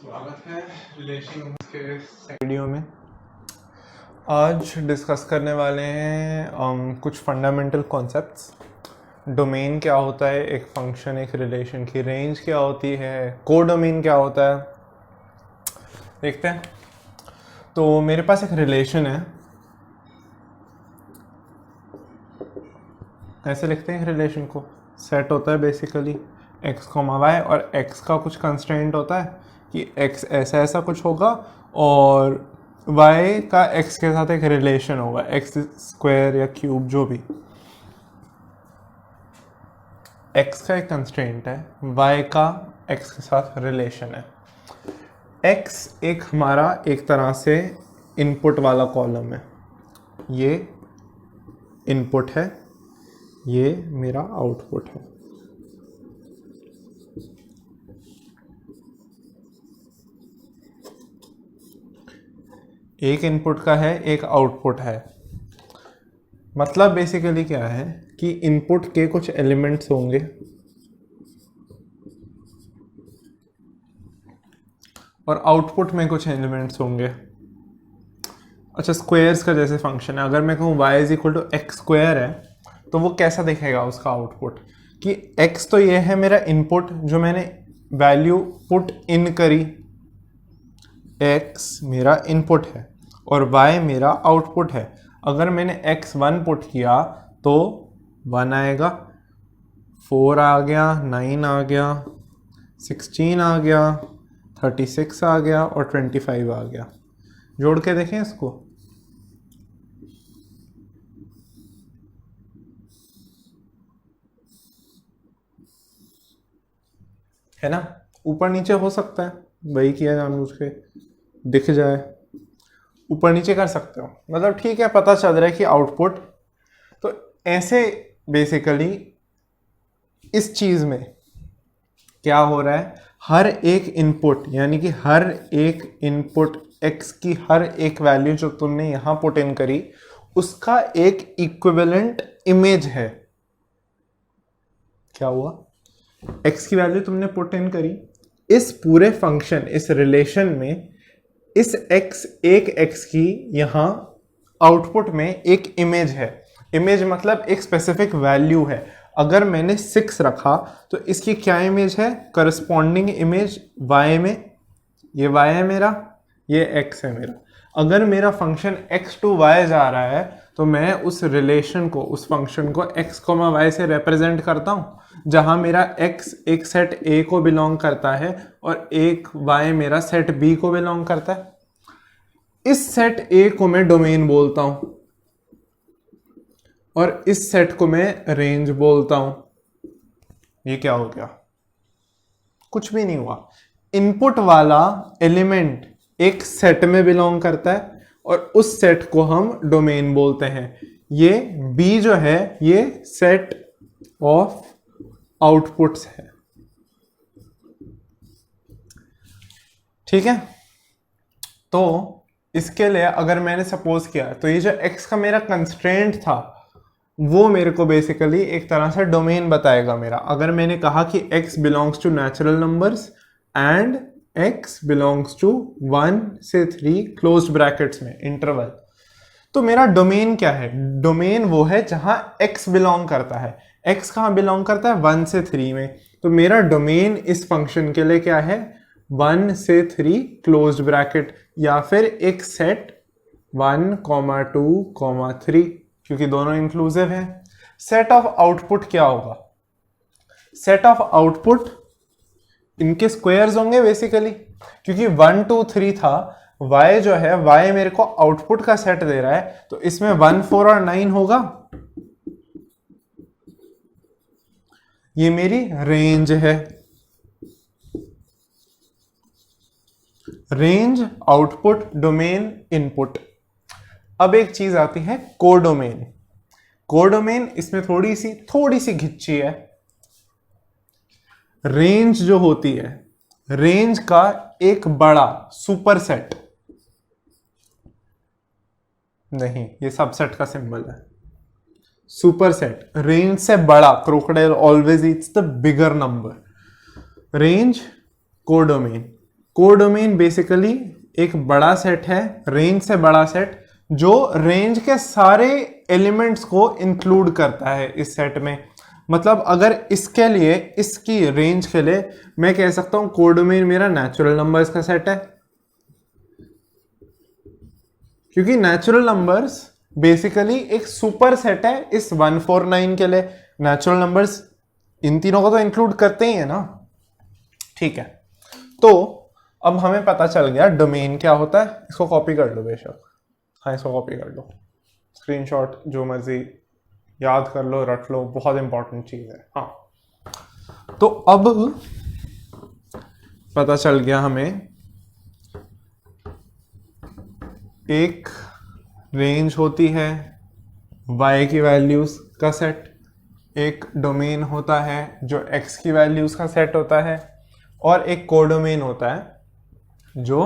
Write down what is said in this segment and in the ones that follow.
स्वागत है रिलेशन के वीडियो में। आज डिस्कस करने वाले हैं कुछ फंडामेंटल कॉन्सेप्ट्स। डोमेन क्या होता है, एक फंक्शन एक रिलेशन की रेंज क्या होती है, कोडोमेन क्या होता है, देखते हैं। तो मेरे पास एक रिलेशन है, ऐसे लिखते हैं रिलेशन को। सेट होता है बेसिकली x, y और x का कुछ कंस्ट्रेंट होता है कि x ऐसा ऐसा कुछ होगा और y का x के साथ एक रिलेशन होगा, x स्क्वायर या क्यूब जो भी। x का एक कंस्ट्रेंट है, y का x के साथ रिलेशन है। x एक हमारा एक तरह से इनपुट वाला कॉलम है, ये इनपुट है, ये मेरा आउटपुट है। एक इनपुट का है, एक आउटपुट है। मतलब बेसिकली क्या है कि इनपुट के कुछ एलिमेंट्स होंगे और आउटपुट में कुछ एलिमेंट्स होंगे। अच्छा, स्क्वायर्स का जैसे फंक्शन है, अगर मैं कहूँ y is equal to x square है तो वो कैसा दिखेगा उसका आउटपुट, कि x तो ये है मेरा इनपुट जो मैंने वैल्यू पुट इन करी, x मेरा इनपुट है और y मेरा आउटपुट है। अगर मैंने x1 पुट किया तो 1 आएगा, 4 आ गया, 9 आ गया, 16 आ गया, 36 आ गया और 25 आ गया। जोड़ के देखें इसको, है ना। ऊपर नीचे हो सकता है, वही किया जानबूझ के दिख जाए, ऊपर नीचे कर सकते हो, मतलब ठीक है, पता चल रहा है कि आउटपुट। तो ऐसे बेसिकली इस चीज में क्या हो रहा है, हर एक इनपुट यानी कि हर एक इनपुट x की हर एक वैल्यू जो तुमने यहां पुट इन करी उसका एक इक्विवेलेंट इमेज है। क्या हुआ, x की वैल्यू तुमने पुट इन करी, इस पूरे फंक्शन इस रिलेशन में इस एक x की यहां आउटपुट में एक इमेज है। इमेज मतलब एक स्पेसिफिक वैल्यू है। अगर मैंने 6 रखा तो इसकी क्या इमेज है, करस्पॉन्डिंग इमेज y में, ये y है मेरा, ये x है मेरा। अगर मेरा फंक्शन x टू y जा रहा है तो मैं उस रिलेशन को, उस फंक्शन को x, y से रिप्रेजेंट करता हूं, जहां मेरा x एक सेट a को बिलोंग करता है और एक y मेरा सेट b को बिलोंग करता है। इस सेट a को मैं डोमेन बोलता हूं और इस सेट को मैं रेंज बोलता हूं। ये क्या हो गया, कुछ भी नहीं हुआ। इनपुट वाला एलिमेंट एक सेट में बिलोंग करता है और उस सेट को हम डोमेन बोलते हैं। ये B जो है ये सेट ऑफ आउटपुट्स है, ठीक है। तो इसके लिए अगर मैंने सपोज किया तो ये जो x का मेरा कंस्ट्रेंट था वो मेरे को बेसिकली एक तरह से डोमेन बताएगा मेरा। अगर मैंने कहा कि x belongs to natural numbers and x belongs to 1 से 3 क्लोज्ड ब्रैकेट्स में इंटरवल, तो मेरा डोमेन क्या है, डोमेन वो है जहां x बिलोंग करता है। x कहां बिलोंग करता है, 1 से 3 में। तो मेरा डोमेन इस फंक्शन के लिए क्या है, 1 से 3 क्लोज्ड ब्रैकेट या फिर एक सेट 1, 2, 3, क्योंकि दोनों इंक्लूसिव हैं। सेट ऑफ आउटपुट क्या होगा, सेट ऑफ आउटपुट इनके स्क्वायर्स होंगे बेसिकली, क्योंकि 1, 2, 3 था, y जो है y मेरे को आउटपुट का सेट दे रहा है तो इसमें 1, 4 और 9 होगा। ये मेरी रेंज है, रेंज, आउटपुट, डोमेन, इनपुट। अब एक चीज आती है कोडोमेन। कोडोमेन इसमें थोड़ी सी घिच्ची है। रेंज जो होती है, रेंज का एक बड़ा सुपरसेट, नहीं ये सबसेट का सिंबल है, सुपरसेट, रेंज से बड़ा, crocodile always eats the bigger number, range codomain. Codomain basically एक बड़ा सेट है, रेंज से बड़ा सेट, जो रेंज के सारे एलिमेंट्स को इंक्लूड करता है इस सेट में। मतलब अगर इसके लिए, इसकी रेंज के लिए मैं कह सकता हूं कोडोमेन मेरा नेचुरल नंबर्स का सेट है, क्योंकि नेचुरल नंबर्स बेसिकली एक सुपर सेट है इस 149 के लिए। नेचुरल नंबर्स इन तीनों को तो इंक्लूड करते ही है ना। ठीक है, तो अब हमें पता चल गया डोमेन क्या होता है। इसको कॉपी कर लो बेशक, हाँ इसको कॉपी कर लो, स्क्रीनशॉट जो मर्जी याद कर लो, रट लो, बहुत इंपॉर्टेंट चीज है। हाँ, तो अब पता चल गया हमें एक रेंज होती है y की वैल्यूज का सेट, एक डोमेन होता है जो x की वैल्यूज का सेट होता है, और एक कोडोमेन होता है जो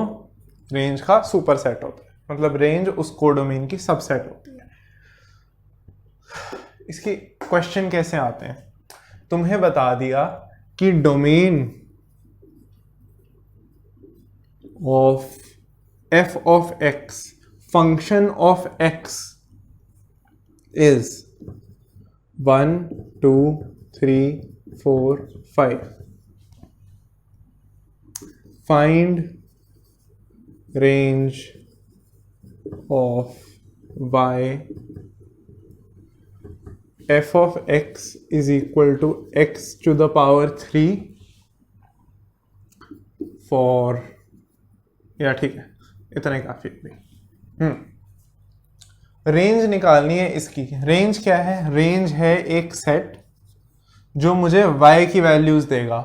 रेंज का सुपर सेट होता है। मतलब रेंज उस कोडोमेन की सबसेट होती है। इसके क्वेश्चन कैसे आते हैं? तुम्हें बता दिया कि domain of f of x function of x is 1 2 3 4 5. Find range of y f of x is equal to x to the power 3 for, या ठीक है इतना ही काफी है। रेंज निकालनी है इसकी। रेंज क्या है? रेंज है एक सेट जो मुझे y की वैल्यूज देगा।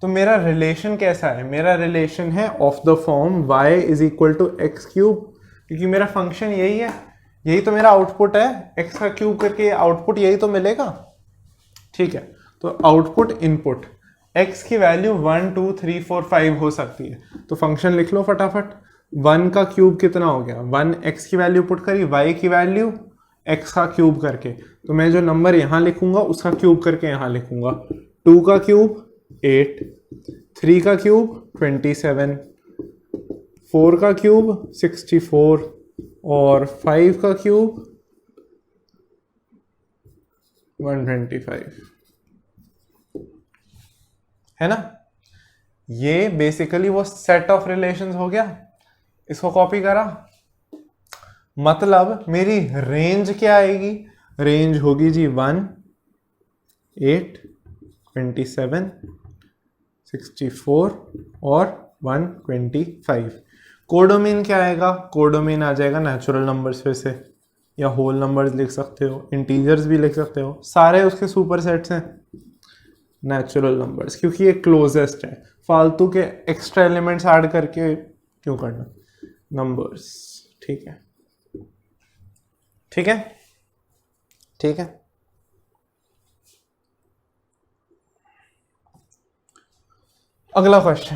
तो मेरा रिलेशन कैसा है? मेरा रिलेशन है of the form y is equal to x cube, क्योंकि मेरा फंक्शन यही है, यही तो मेरा आउटपुट है, x का क्यूब करके आउटपुट यही तो मिलेगा। ठीक है, तो आउटपुट इनपुट x की वैल्यू 1 2 3 4 5 हो सकती है। तो फंक्शन लिख लो फटाफट। 1 का क्यूब कितना हो गया? 1 x की वैल्यू पुट करी, y की वैल्यू x का क्यूब करके, तो मैं जो नंबर यहां लिखूंगा उसका क्यूब करके यहां लिखूंगा। 2 का क्यूब 8, 3 का क्यूब 27, 4 का क्यूब 64 और 5 का क्यूब 125, है ना। ये बेसिकली वो सेट ऑफ रिलेशंस हो गया। इसको कॉपी करा, मतलब मेरी रेंज क्या आएगी? रेंज होगी जी 1 8 27 64 और 125। कोडोमेन क्या आएगा? कोडोमेन आ जाएगा नेचुरल नंबर्स पे से, या होल नंबर्स लिख सकते हो, इंटीजर्स भी लिख सकते हो, सारे उसके सुपर सेट्स हैं नेचुरल नंबर्स, क्योंकि ये क्लोजेस्ट है। फालतू के एक्स्ट्रा एलिमेंट्स ऐड करके क्यों करना? नंबर्स। ठीक है, ठीक है, ठीक है। अगला क्वेश्चन,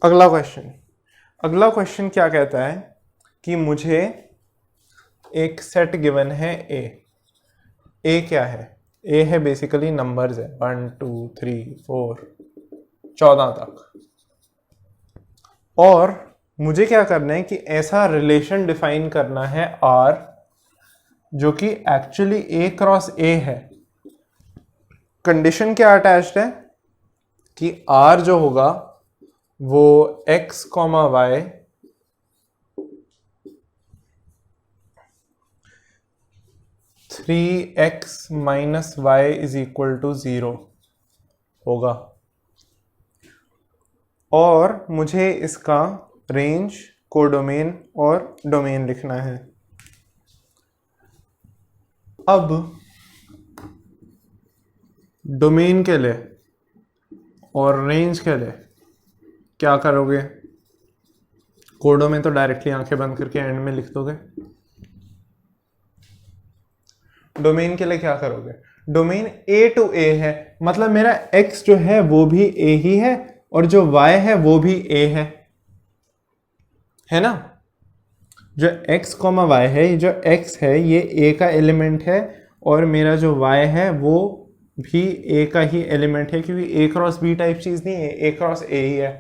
अगला क्वेश्चन क्या कहता है कि मुझे एक सेट गिवन है ए क्या है? ए है बेसिकली नंबर्स है 1 2 3 4 14 तक, और मुझे क्या करना है कि ऐसा रिलेशन डिफाइन करना है R जो कि एक्चुअली A क्रॉस A है। कंडीशन क्या अटैच्ड है कि R जो होगा वो x, y 3x minus y is equal to 0 होगा, और मुझे इसका रेंज, कोडोमेन और डोमेन लिखना है। अब डोमेन के लिए और रेंज के लिए क्या करोगे? कोडोमेन तो डायरेक्टली आंखें बंद करके एंड में लिख दोगे। डोमेन के लिए क्या करोगे? डोमेन A टू A है, मतलब मेरा x जो है वो भी A ही है और जो y है वो भी A है। है ना। जो x कॉमा वाई है, ये जो x है ये a का एलिमेंट है और मेरा जो y है वो भी a का ही एलिमेंट है, क्योंकि a क्रॉस b टाइप चीज नहीं है, a क्रॉस a ही है,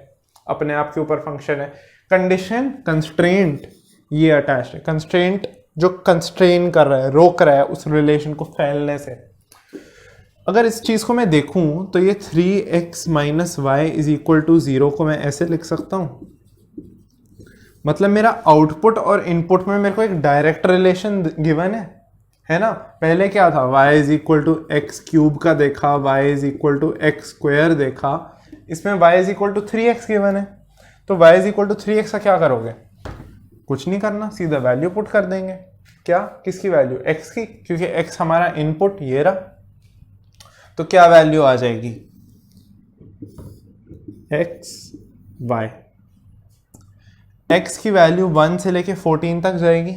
अपने आप के ऊपर फंक्शन है। कंडीशन कंस्ट्रेंट ये अटैच्ड है, कंस्ट्रेंट जो कंस्ट्रेन कर रहा है, रोक रहा है उस रिलेशन को फैलने से। अगर इस चीज को मैं देखूं तो ये 3x minus y is equal to 0 को मैं ऐसे लिख सकता हूं, मतलब मेरा आउटपुट और इनपुट में मेरे को एक डायरेक्ट रिलेशन गिवन है ना। पहले क्या था, y is equal to x cube का देखा, y is equal to x square देखा, इसमें y is equal to 3x given है। तो y is equal to 3x का क्या करोगे, कुछ नहीं करना, सीधा वैल्यू पुट कर देंगे। क्या, किसकी वैल्यू, x की, क्योंकि x हमारा इनपुट ये रहा। तो क्या वैल्यू आ जाएगी, x y, x की वैल्यू 1 से लेके 14 तक जाएगी।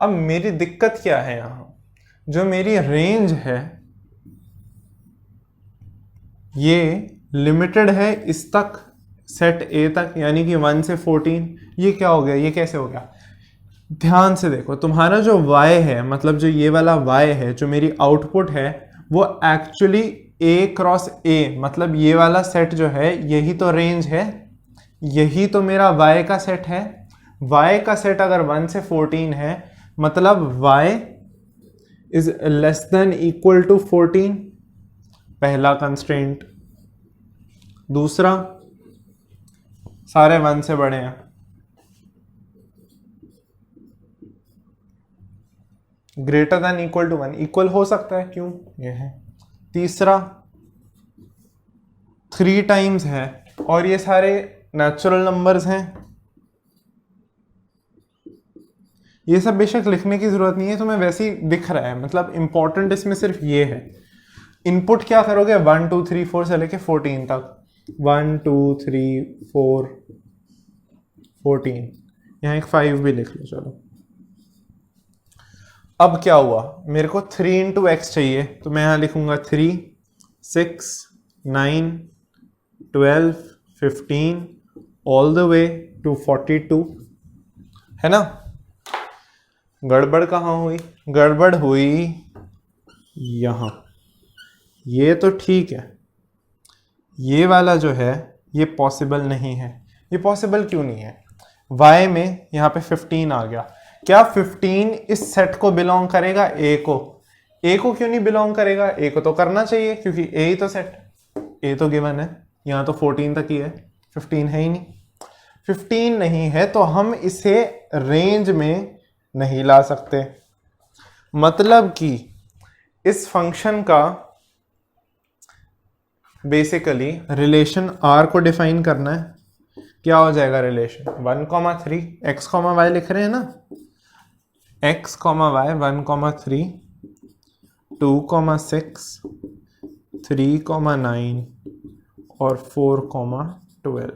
अब मेरी दिक्कत क्या है यहां, जो मेरी रेंज है ये लिमिटेड है इस तक, सेट A तक, यानी कि 1 से 14। ये क्या हो गया, ये कैसे हो गया, ध्यान से देखो, तुम्हारा जो y है, मतलब जो ये वाला y है, जो मेरी आउटपुट है, वो एक्चुअली A क्रॉस A, मतलब ये वाला सेट जो है यही तो रेंज है, यही तो मेरा y का सेट है। y का सेट अगर 1 से 14 है, मतलब y is less than equal to 14, पहला कंस्ट्रेंट। दूसरा, सारे 1 से बड़े हैं, greater than equal to 1, equal हो सकता है, क्यों, ये है। तीसरा 3 टाइम्स है, और ये सारे नेचुरल नंबर्स हैं। ये सब बेशक लिखने की जरूरत नहीं है, तुम्हें वैसे ही दिख रहा है, मतलब इंपॉर्टेंट इसमें सिर्फ ये है। इनपुट क्या करोगे, 1 2 3 4 से लेके 14 तक, 1 2 3 4 14, यहाँ एक 5 भी लिख लो, चलो। अब क्या हुआ, मेरे को 3 इंटू एक्स चाहिए, तो मैं यहां लिखूंगा 3 6 9 12 15 ऑल द वे टू 42, है ना। गड़बड़ कहाँ हुई, गड़बड़ हुई यहां। ये तो ठीक है, ये वाला जो है ये पॉसिबल नहीं है। ये पॉसिबल क्यों नहीं है, y में यहाँ पे 15 आ गया, क्या 15 इस सेट को बिलोंग करेगा, a को, a को क्यों नहीं बिलोंग करेगा, a को तो करना चाहिए, क्योंकि a ही तो सेट, a तो गिवन है, यहाँ तो 14 तक ही है, 15 है ही नहीं। 15 नहीं है तो हम इसे रेंज में नहीं ला सकते, मतलब कि इस फंक्शन का बेसिकली रिलेशन r को डिफाइन करना है। क्या हो जाएगा रिलेशन, 1,3, x, y लिख रहे हैं ना, x, y 1,3 2,6 3,9 और 4,12,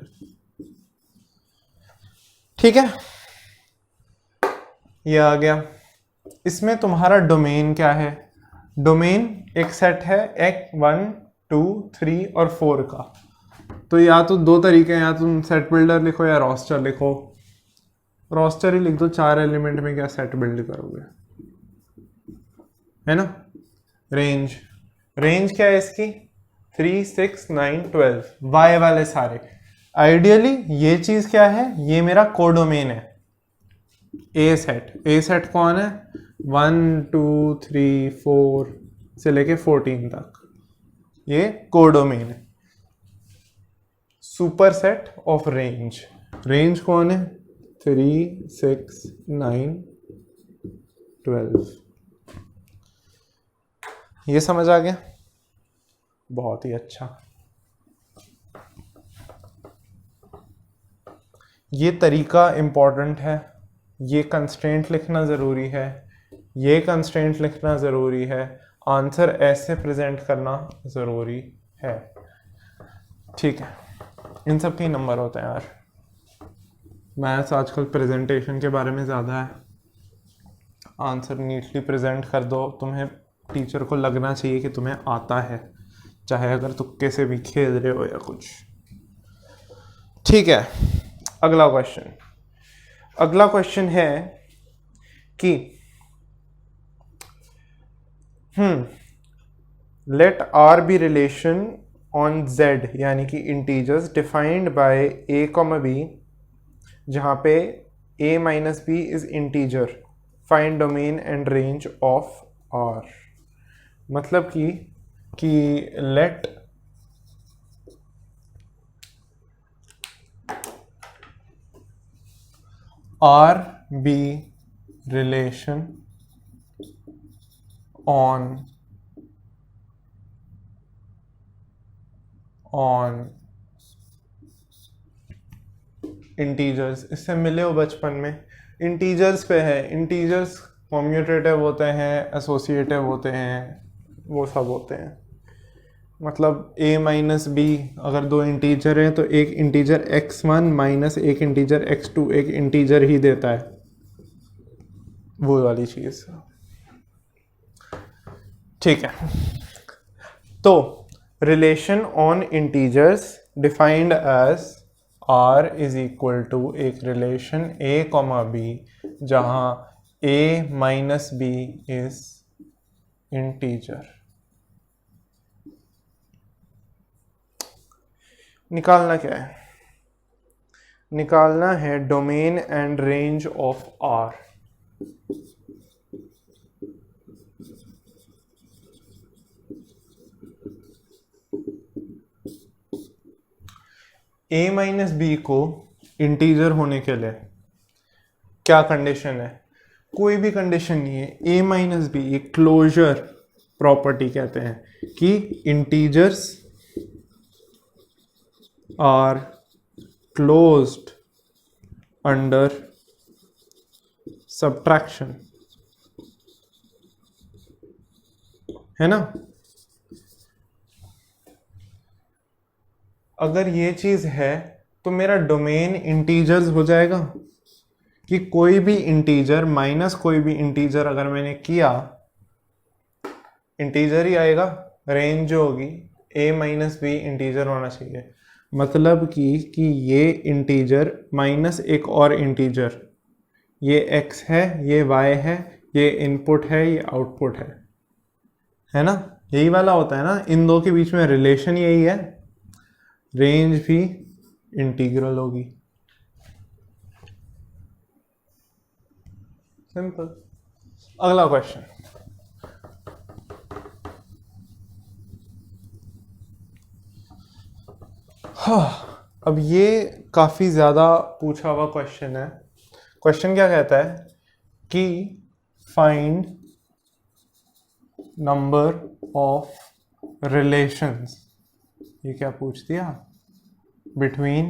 ठीक है, ये आ गया। इसमें तुम्हारा डोमेन क्या है, डोमेन एक सेट है एक 1 2 3 और 4 का। तो या तो दो तरीके हैं, या तुम सेट बिल्डर लिखो या रोस्टर लिखो, रोस्टर ही लिख दो, 4 एलिमेंट में क्या सेट बिल्ड करोगे, है ना। रेंज, रेंज क्या है इसकी, 3 6 9 12, वाई वाले सारे। आइडियली ये चीज क्या है, ये मेरा कोडोमेन है, ए सेट कौन है, 1 2 3 4 से लेके 14 तक, ये कोडोमेन है। Super set of range, range कौन है, 3 6 9 12, ये समझ आ गया, बहुत ही अच्छा। ये तरीका इंपॉर्टेंट है, ये कंस्ट्रेंट लिखना ज़रूरी है, ये कंस्ट्रेंट लिखना ज़रूरी है, आंसर ऐसे प्रेजेंट करना ज़रूरी है, ठीक है। इन सब के नंबर होते हैं यार, मैथ्स आजकल प्रेजेंटेशन के बारे में ज़्यादा है, आंसर नीटली प्रेजेंट कर दो, तुम्हें टीचर को लगना चाहिए कि तुम्हें आता है, चाहे अगर तुक्के से भी खेल रहे हो या कुछ, ठीक है। अगला क्वेश्चन, अगला क्वेश्चन है कि let R be relation on Z यानी कि integers defined by a comma b, जहाँ पे a minus b is integer, find domain and range of R. मतलब कि let R be relation on integers. इससे मिले हो बचपन में, इंटीजर्स पे है। इंटीजर्स कम्यूटेटिव होते हैं, एसोसिएटिव होते हैं, वो सब होते हैं। मतलब a माइनस बी, अगर दो इंटीजर हैं तो एक इंटीजर x1 माइनस एक इंटीजर x2 एक इंटीजर ही देता है, वो वाली चीज। ठीक है, तो relation on integers defined as R is equal to एक रिलेशन a कॉमा बी जहाँ a minus b is integer. निकालना क्या है? निकालना है domain and range of R। a minus b को इंटीजर होने के लिए क्या कंडीशन है? कोई भी कंडीशन नहीं है। a माइनस बी एक क्लोजर प्रॉपर्टी कहते हैं कि integers are closed under subtraction, है ना। अगर ये चीज है तो मेरा डोमेन इंटीजर्स हो जाएगा कि कोई भी इंटीजर माइनस कोई भी इंटीजर अगर मैंने किया, इंटीजर ही आएगा। रेंज जो होगी a माइनस बी इंटीजर होना चाहिए। मतलब कि ये इंटीजर माइनस एक और इंटीजर, ये x है, ये y है, ये इनपुट है, ये आउटपुट है ना। यही वाला होता है ना, इन दो के बीच में रिलेशन यही है। रेंज भी इंटीग्रल होगी, सिंपल। अगला क्वेश्चन, अब ये काफी ज्यादा पूछा हुआ क्वेश्चन है। क्वेश्चन क्या कहता है कि फाइंड नंबर ऑफ रिलेशंस, ये क्या पूछ दिया, between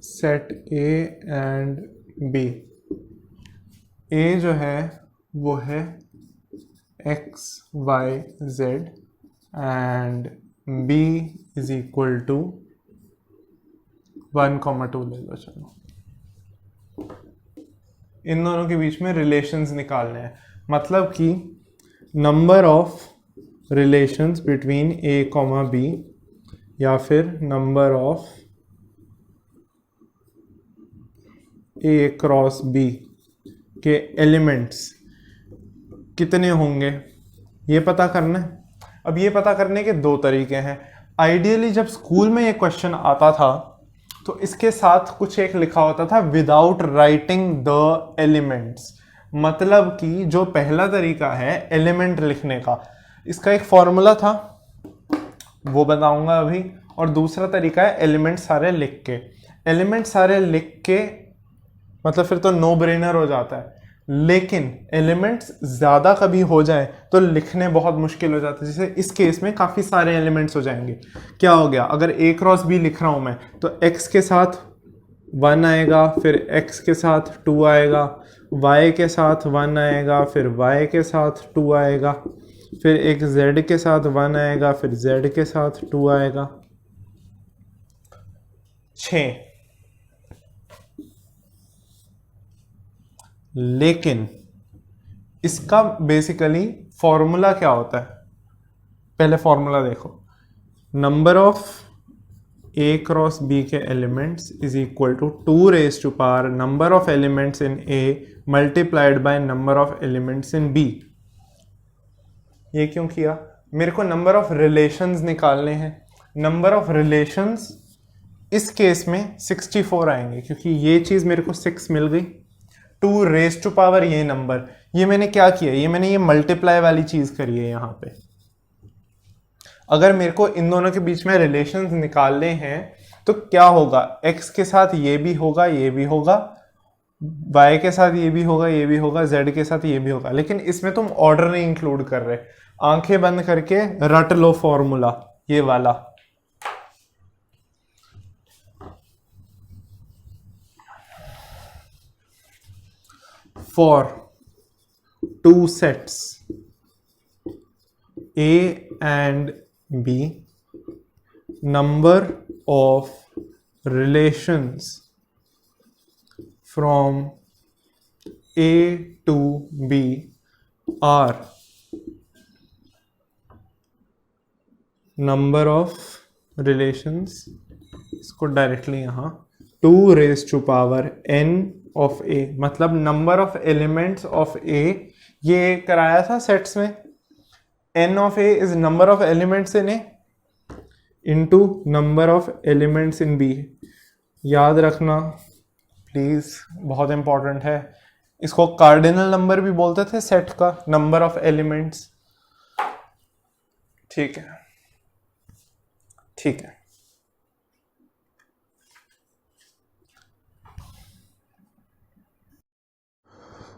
set A and B. A जो है वो है x y z and b is equal to 1,2 ले लो। चलो, इन दोनों के बीच में रिलेशंस निकालने हैं। मतलब कि number of relations between a comma b या फिर number of A cross B के एलिमेंट्स कितने होंगे, ये पता करना है। अब ये पता करने के दो तरीके हैं। आइडियली जब स्कूल में ये क्वेश्चन आता था तो इसके साथ कुछ एक लिखा होता था विदाउट राइटिंग द एलिमेंट्स। मतलब कि जो पहला तरीका है एलिमेंट लिखने का, इसका एक फॉर्मूला था, वो बताऊंगा अभी। और दूसरा तरीका है एलिमेंट सारे लिख के। एलिमेंट सारे लिख के मतलब फिर तो नो ब्रेनर हो जाता है, लेकिन एलिमेंट्स ज़्यादा कभी हो जाए तो लिखने बहुत मुश्किल हो जाता है। जैसे इस केस में काफ़ी सारे एलिमेंट्स हो जाएंगे। क्या हो गया, अगर a क्रॉस b लिख रहा हूँ मैं तो x के साथ 1 आएगा, फिर x के साथ 2 आएगा, y के साथ 1 आएगा, फिर y के साथ 2 आएगा, फिर एक z के साथ 1 आएगा, फिर z के साथ 2 आएगा। 6। लेकिन इसका बेसिकली फॉर्मूला क्या होता है, पहले फॉर्मूला देखो। Number of A cross B के elements is equal to 2 raise to power number of elements in A multiplied by number of elements in B. ये क्यों किया? मेरे को नंबर ऑफ रिलेशंस निकालने हैं। नंबर ऑफ रिलेशंस इस केस में 64 आएंगे क्योंकि ये चीज़ मेरे को 6 मिल गई। 2 रेज टू पावर ये नंबर, ये मैंने क्या किया, ये मैंने ये मल्टीप्लाई वाली चीज़ करी है यहाँ पे। अगर मेरे को इन दोनों के बीच में रिलेशंस निकालने हैं तो क्या होगा, x के साथ ये भी होगा, ये भी होगा, y के साथ ये भी होगा, ये भी होगा, z के साथ ये भी होगा, लेकिन इसमें तुम ऑर्डर नहीं इंक्लूड कर रहे। आंखें बंद करके रट लो फॉर्मूला ये वाला। For 2 sets A and B, number of relations from A to B are number of relations, इसको डायरेक्टली यहाँ 2 raise to power n of A, मतलब number of elements of A, ये कराया था सेट्स में। n of A is number of elements in A into number of elements in B। याद रखना please, बहुत इंपॉर्टेंट है। इसको कार्डिनल नंबर भी बोलते थे सेट का, नंबर ऑफ एलिमेंट्स। ठीक है, ठीक है।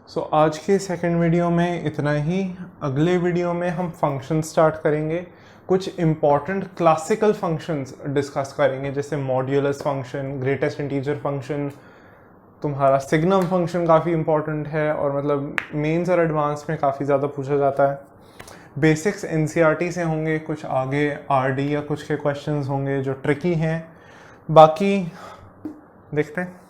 सो आज के सेकंड वीडियो में इतना ही। अगले वीडियो में हम फंक्शन स्टार्ट करेंगे, कुछ इम्पॉर्टेंट क्लासिकल फंक्शंस डिस्कस करेंगे, जैसे modulus function, greatest integer function, तुम्हारा सिग्नम फंक्शन काफ़ी इंपॉर्टेंट है और मतलब मेंस और एडवांस में काफ़ी ज़्यादा पूछा जाता है। बेसिक्स एनसीईआरटी से होंगे, कुछ आगे आरडी या कुछ के क्वेश्चंस होंगे जो ट्रिकी हैं। बाकी देखते हैं।